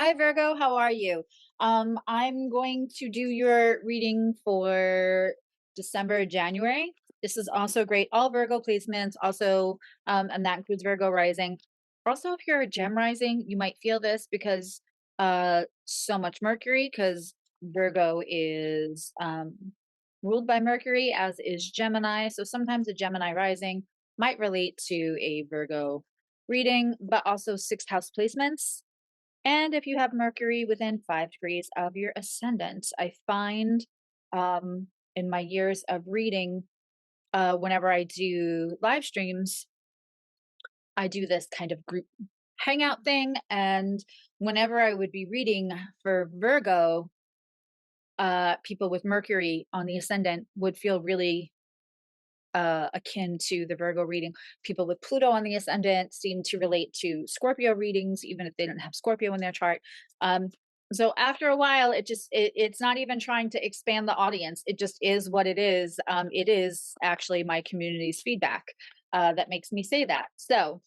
Hi Virgo, how are you? I'm going to do your reading for December, January. This is also great. All Virgo placements, also, and that includes Virgo rising. Also, if you're a Gem rising, you might feel this because so much Mercury, because Virgo is ruled by Mercury, as is Gemini. So sometimes a Gemini rising might relate to a Virgo reading, but also sixth house placements. And if you have Mercury within 5 degrees of your ascendant, I find in my years of reading, whenever I do live streams, I do this kind of group hangout thing. And whenever I would be reading for Virgo, people with Mercury on the ascendant would feel really akin to the Virgo reading. People with Pluto on the ascendant seem to relate to Scorpio readings, even if they don't have Scorpio in their chart. Um, so after a while, it's not even trying to expand the audience. It just is what it is. It is actually my community's feedback that makes me say that. So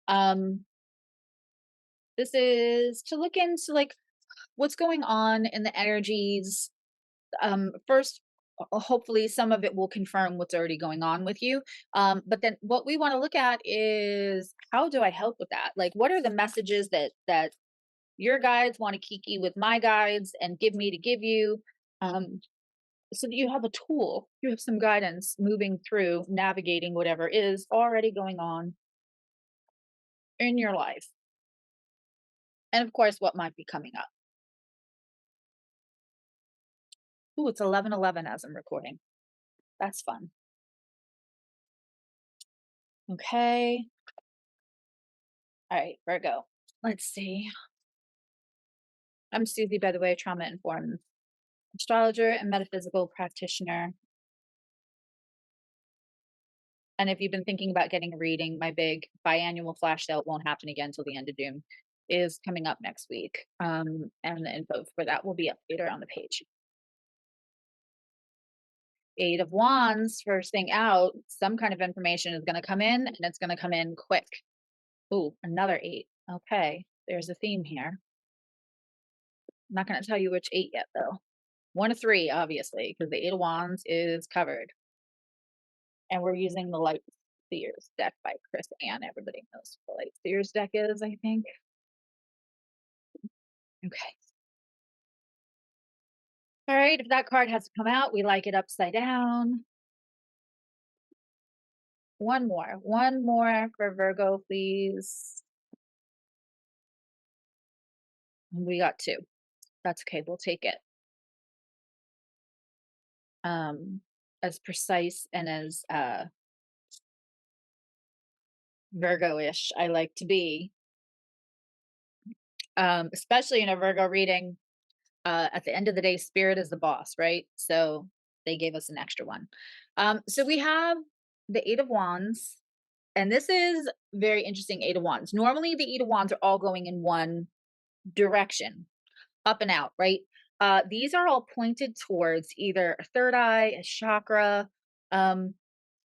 um, this is to look into like what's going on in the energies. First, hopefully some of it will confirm what's already going on with you. But then what we want to look at is how do I help with that? Like, what are the messages that your guides want to kiki with my guides and give me to give you, um, so that you have a tool, you have some guidance moving through navigating whatever is already going on in your life, and of course, what might be coming up. Ooh, it's 11:11 as I'm recording. That's fun. Okay. All right, Virgo. Let's see. I'm Susie, by the way, trauma informed astrologer and metaphysical practitioner. And if you've been thinking about getting a reading, my big biannual flash sale won't happen again until the end of June is coming up next week. And the info for that will be up later on the page. Eight of Wands, first thing out, some kind of information is going to come in and it's going to come in quick. Ooh, another eight. Okay, there's a theme here. I'm not going to tell you which eight yet, though. One of three, obviously, because the Eight of Wands is covered. And we're using the Light Seers deck by Chris Ann. Everybody knows what the Light Seers deck is, I think. Okay. All right. If that card has to come out, we like it upside down. One more. One more for Virgo, please. We got two. That's okay. We'll take it. As precise and as Virgo-ish I like to be. Especially in a Virgo reading. At the end of the day, spirit is the boss, right? So they gave us an extra one. So we have the Eight of Wands, and this is very interesting. Eight of Wands. Normally, the Eight of Wands are all going in one direction, up and out, right? These are all pointed towards either a third eye, a chakra.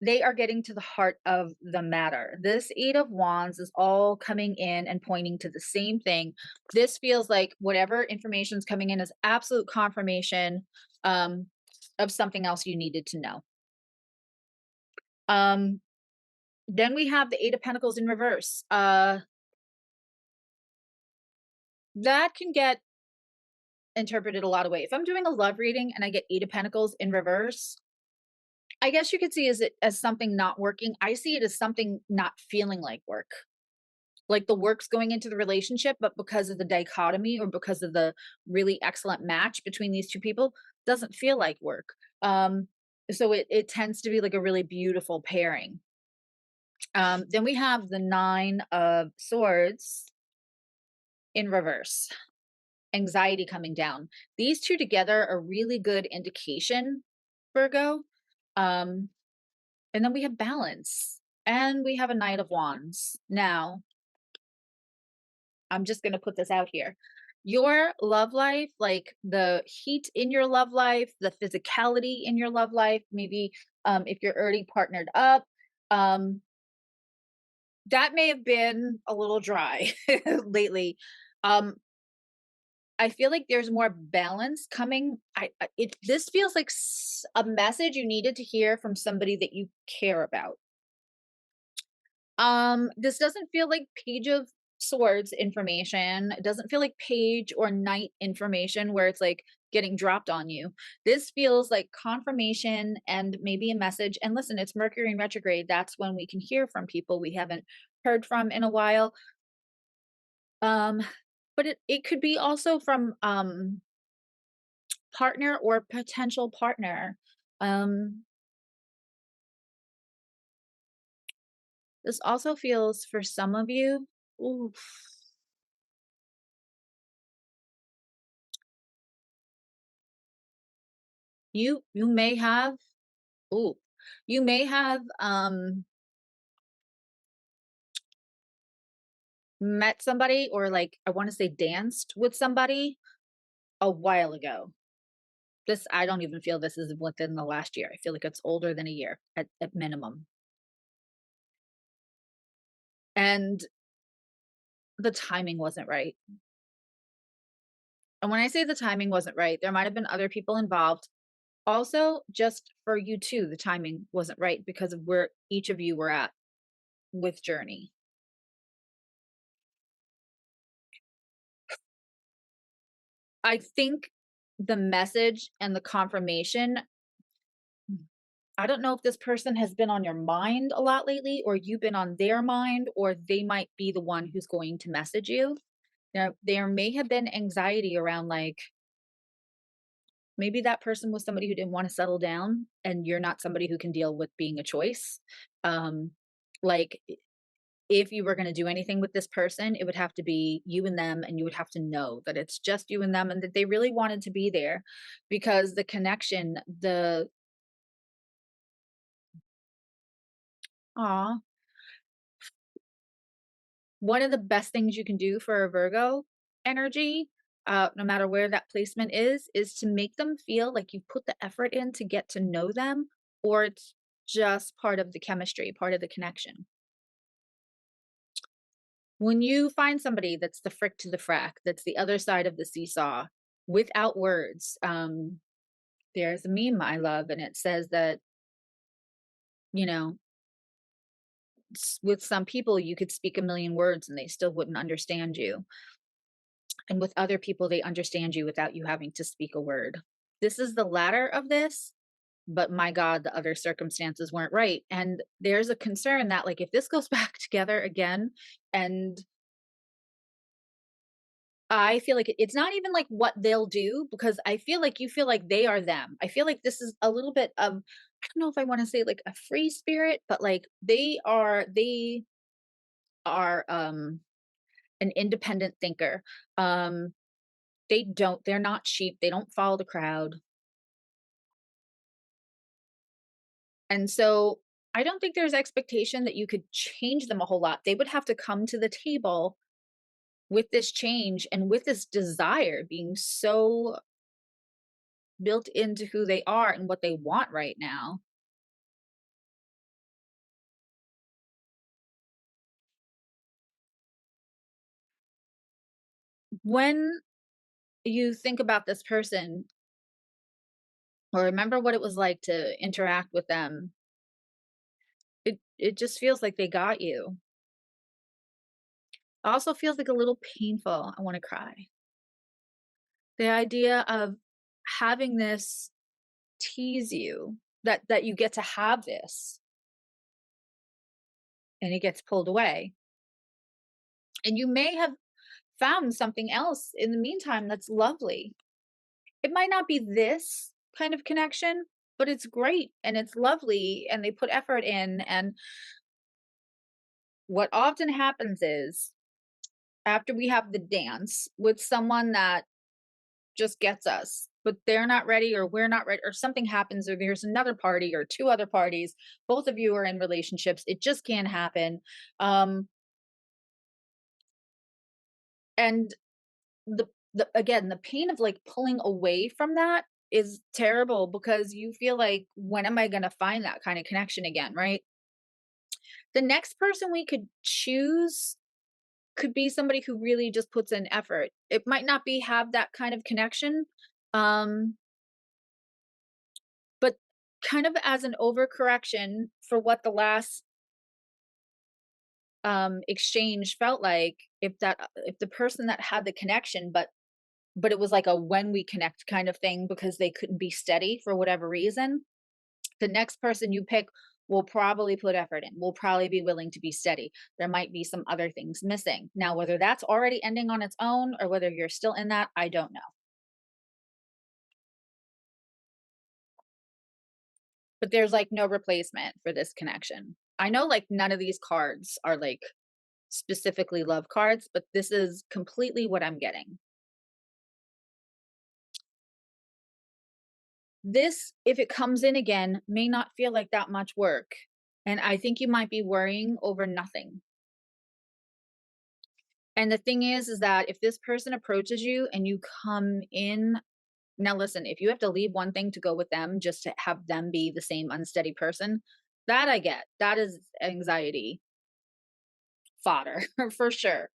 They are getting to the heart of the matter. This Eight of Wands is all coming in and pointing to the same thing. This feels like whatever information is coming in is absolute confirmation um, of something else you needed to know. Um, then we have the Eight of Pentacles in reverse. That can get interpreted a lot of ways. If I'm doing a love reading and I get Eight of Pentacles in reverse, I guess you could see it as something not working. I see it as something not feeling like work. Like the work's going into the relationship, but because of the dichotomy or because of the really excellent match between these two people, doesn't feel like work. So it tends to be like a really beautiful pairing. Then we have the Nine of Swords in reverse, anxiety coming down. These two together are really good indication, Virgo. Um, and then we have balance and we have a Knight of Wands. Now, I'm just going to put this out here. Your love life, like the heat in your love life, the physicality in your love life, maybe if you're already partnered up, um, that may have been a little dry lately. I feel like there's more balance coming. This feels like a message you needed to hear from somebody that you care about. This doesn't feel like Page of Swords information. It doesn't feel like Page or Knight information where it's like getting dropped on you. This feels like confirmation and maybe a message. And listen, it's Mercury in retrograde. That's when we can hear from people we haven't heard from in a while. Um, but it could be also from partner or potential partner. Um, this also feels for some of you. Ooh, you may have ooh, you may have met somebody or like I want to say danced with somebody a while ago. This I don't even feel this is within the last year. I feel like it's older than a year at minimum. And the timing wasn't right. And when I say the timing wasn't right, there might have been other people involved. Also, just for you too, the timing wasn't right because of where each of you were at with journey. I think the message and the confirmation, I don't know if this person has been on your mind a lot lately, or you've been on their mind, or they might be the one who's going to message you. There may have been anxiety around like maybe that person was somebody who didn't want to settle down, and you're not somebody who can deal with being a choice. Um, like if you were going to do anything with this person, it would have to be you and them, and you would have to know that it's just you and them, and that they really wanted to be there because the connection, the aw, one of the best things you can do for a Virgo energy, no matter where that placement is to make them feel like you put the effort in to get to know them, or it's just part of the chemistry, part of the connection. When you find somebody that's the frick to the frack, that's the other side of the seesaw without words, there's a meme I love, and it says that, you know, with some people, you could speak a million words and they still wouldn't understand you. And with other people, they understand you without you having to speak a word. This is the latter of this, but my God, the other circumstances weren't right. And there's a concern that, like, if this goes back together again, and I feel like it's not even like what they'll do, because I feel like you feel like they are them. I feel like this is a little bit of, I don't know if I want to say like a free spirit, but like they are an independent thinker. Um they're not sheep, they don't follow the crowd. And so I don't think there's expectation that you could change them a whole lot. They would have to come to the table with this change and with this desire being so built into who they are and what they want right now. When you think about this person or remember what it was like to interact with them, it just feels like they got you. Also feels like a little painful. I want to cry. The idea of having this tease you, that you get to have this, and it gets pulled away. And you may have found something else in the meantime that's lovely. It might not be this kind of connection, but it's great and it's lovely and they put effort in. And what often happens is after we have the dance with someone that just gets us, but they're not ready or we're not ready, or something happens, or there's another party or two other parties, both of you are in relationships, it just can't happen. Um, and the again, the pain of like pulling away from that is terrible because you feel like, when am I going to find that kind of connection again, right? The next person we could choose, could be somebody who really just puts in effort. It might not be have that kind of connection, um, but kind of as an overcorrection for what the last exchange felt like, if the person that had the connection, but it was like a when we connect kind of thing because they couldn't be steady for whatever reason, the next person you pick will probably put effort in, will probably be willing to be steady. There might be some other things missing. Now, whether that's already ending on its own or whether you're still in that, I don't know. But there's like no replacement for this connection. I know like none of these cards are like specifically love cards, but this is completely what I'm getting. This, if it comes in again, may not feel like that much work. And I think you might be worrying over nothing. And the thing is that if this person approaches you and you come in, now listen, if you have to leave one thing to go with them just to have them be the same unsteady person, that I get. That is anxiety fodder for sure.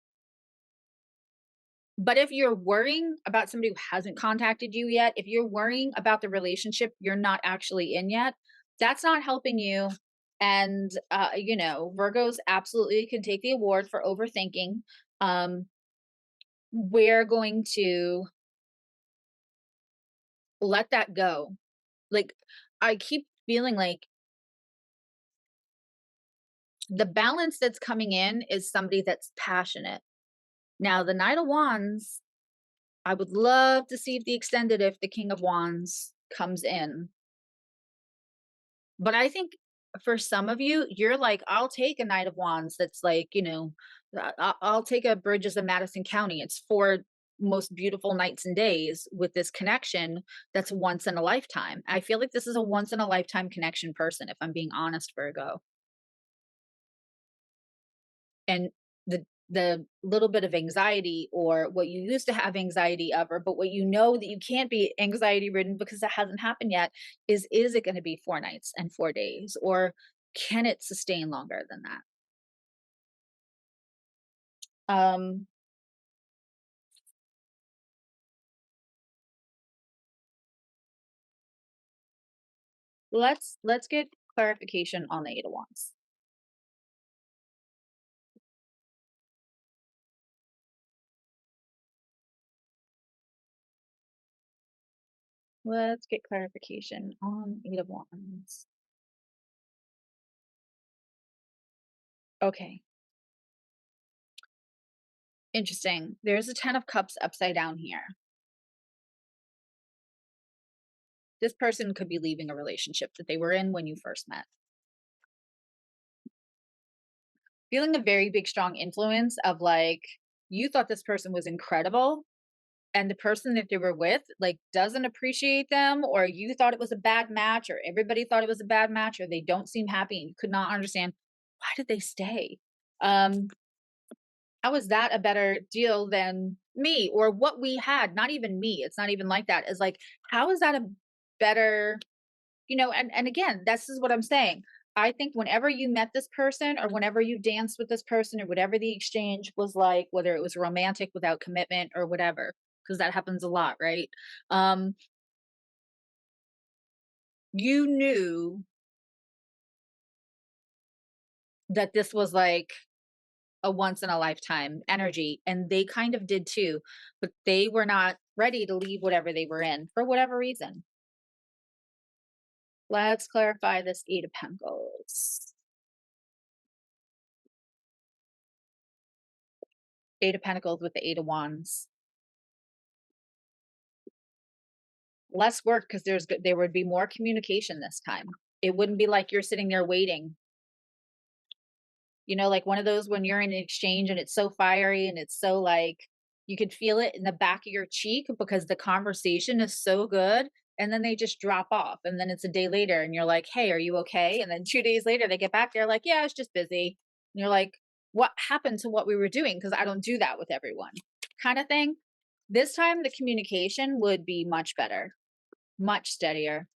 But if you're worrying about somebody who hasn't contacted you yet, if you're worrying about the relationship you're not actually in yet, that's not helping you. And Virgos absolutely can take the award for overthinking. Um, we're going to let that go. Like, I keep feeling like the balance that's coming in is somebody that's passionate. Now, the Knight of Wands, I would love to see if the extended, if the King of Wands comes in. But I think for some of you, you're like, I'll take a Knight of Wands that's like, I'll take a Bridges of Madison County. It's 4 most beautiful nights and days with this connection that's once in a lifetime. I feel like this is a once in a lifetime connection person, if I'm being honest, Virgo. And the little bit of anxiety or what you used to have anxiety over, but what you know that you can't be anxiety ridden because it hasn't happened yet is it going to be 4 nights and 4 days, or can it sustain longer than that? Um, let's get clarification on the Eight of Wands. Let's get clarification on Eight of Wands. Okay, interesting. There's a Ten of Cups upside down here. This person could be leaving a relationship that they were in when you first met. Feeling a very big strong influence of like, you thought this person was incredible and the person that they were with like doesn't appreciate them, or you thought it was a bad match, or everybody thought it was a bad match, or they don't seem happy and you could not understand why did they stay. um how is that a better deal than me or what we had? Not even me, it's not even like that. It's like, how is that a better, and again, this is what I'm saying. I think whenever you met this person or whenever you danced with this person or whatever the exchange was like, whether it was romantic without commitment or whatever, because that happens a lot, right? Um, you knew that this was like a once in a lifetime energy, and they kind of did too, but they were not ready to leave whatever they were in for whatever reason. Let's clarify this Eight of Pentacles. Eight of Pentacles with the Eight of Wands. Less work because there would be more communication this time. It wouldn't be like you're sitting there waiting. Like one of those when you're in an exchange and it's so fiery and it's so like you could feel it in the back of your cheek because the conversation is so good, and then they just drop off, and then it's a day later and you're like, "Hey, are you okay?" And then 2 days later they get back, they're like, "Yeah, it's just busy." And you're like, "What happened to what we were doing? Because I don't do that with everyone." Kind of thing. This time the communication would be much better, much steadier.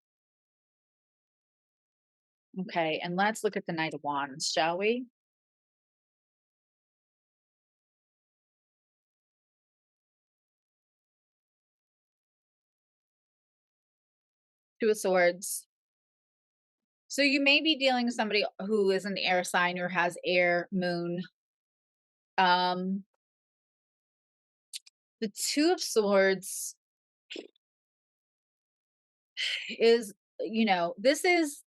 Okay, and let's look at the Knight of Wands, shall we? Two of Swords. So you may be dealing with somebody who is an air sign or has air moon. Um, the Two of Swords is, this is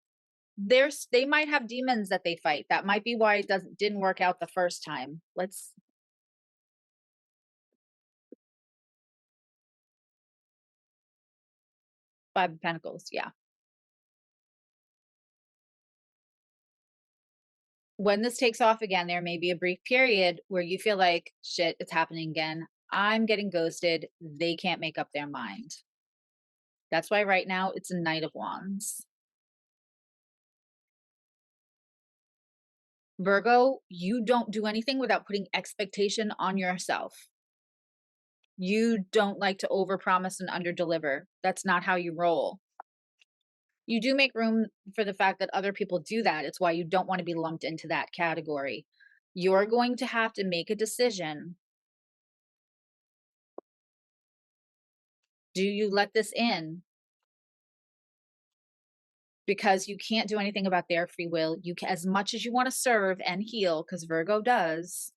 they might have demons that they fight. That might be why it didn't work out the first time. Let's Five of Pentacles, yeah. When this takes off again, there may be a brief period where you feel like, shit, it's happening again. I'm getting ghosted. They can't make up their mind. That's why right now it's a Knight of Wands. Virgo, you don't do anything without putting expectation on yourself. You don't like to overpromise and underdeliver. That's not how you roll. You do make room for the fact that other people do that. It's why you don't want to be lumped into that category. You're going to have to make a decision. Do you let this in? Because you can't do anything about their free will. You can, as much as you want to serve and heal, because Virgo does,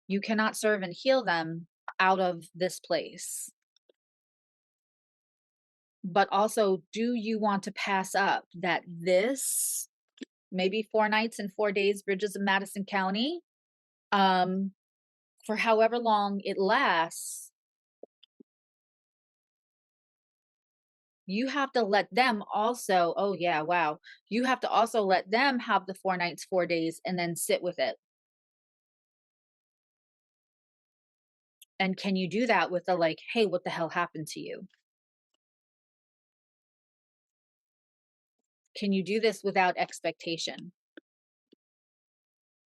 you cannot serve and heal them out of this place. But also, do you want to pass up that this maybe 4 nights and 4 days bridges of Madison County, for however long it lasts, you have to let them also, oh yeah, wow, you have to also let them have the 4 nights 4 days and then sit with it. And can you do that with the like, hey, what the hell happened to you? Can you do this without expectation?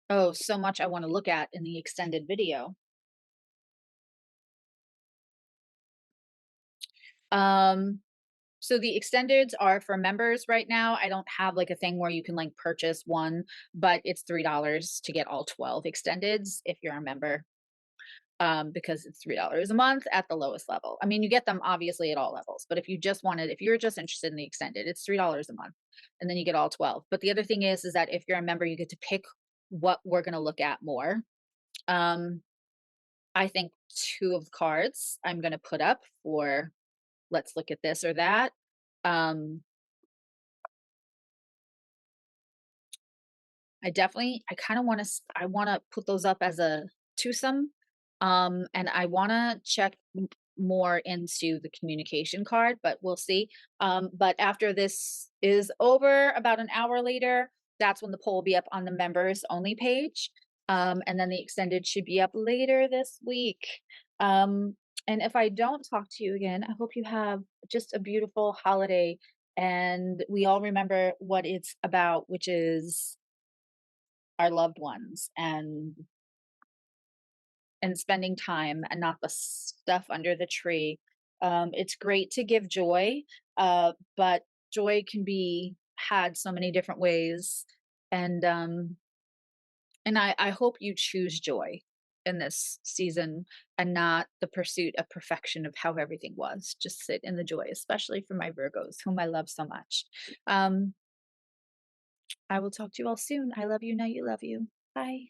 Oh, so much I want to look at in the extended video. Um, so the extendeds are for members right now. I don't have like a thing where you can like purchase one, but it's $3 to get all 12 extendeds if you're a member. Because it's $3 a month at the lowest level. I mean, you get them obviously at all levels, but if you're just interested in the extended, it's $3 a month, and then you get all 12. But the other thing is that if you're a member, you get to pick what we're going to look at more. Um, I think two of cards I'm going to put up for let's look at this or that. Um, I kind of I want to put those up as a twosome. And I want to check more into the communication card, but we'll see. But after this is over, about an hour later, that's when the poll will be up on the members only page. And then the extended should be up later this week. And if I don't talk to you again, I hope you have just a beautiful holiday and we all remember what it's about, which is our loved ones and spending time and not the stuff under the tree. It's great to give joy, but joy can be had so many different ways. And I hope you choose joy in this season and not the pursuit of perfection of how everything was. Just sit in the joy, especially for my Virgos, whom I love so much. Um, I will talk to you all soon. I love you. Now you love you. Bye.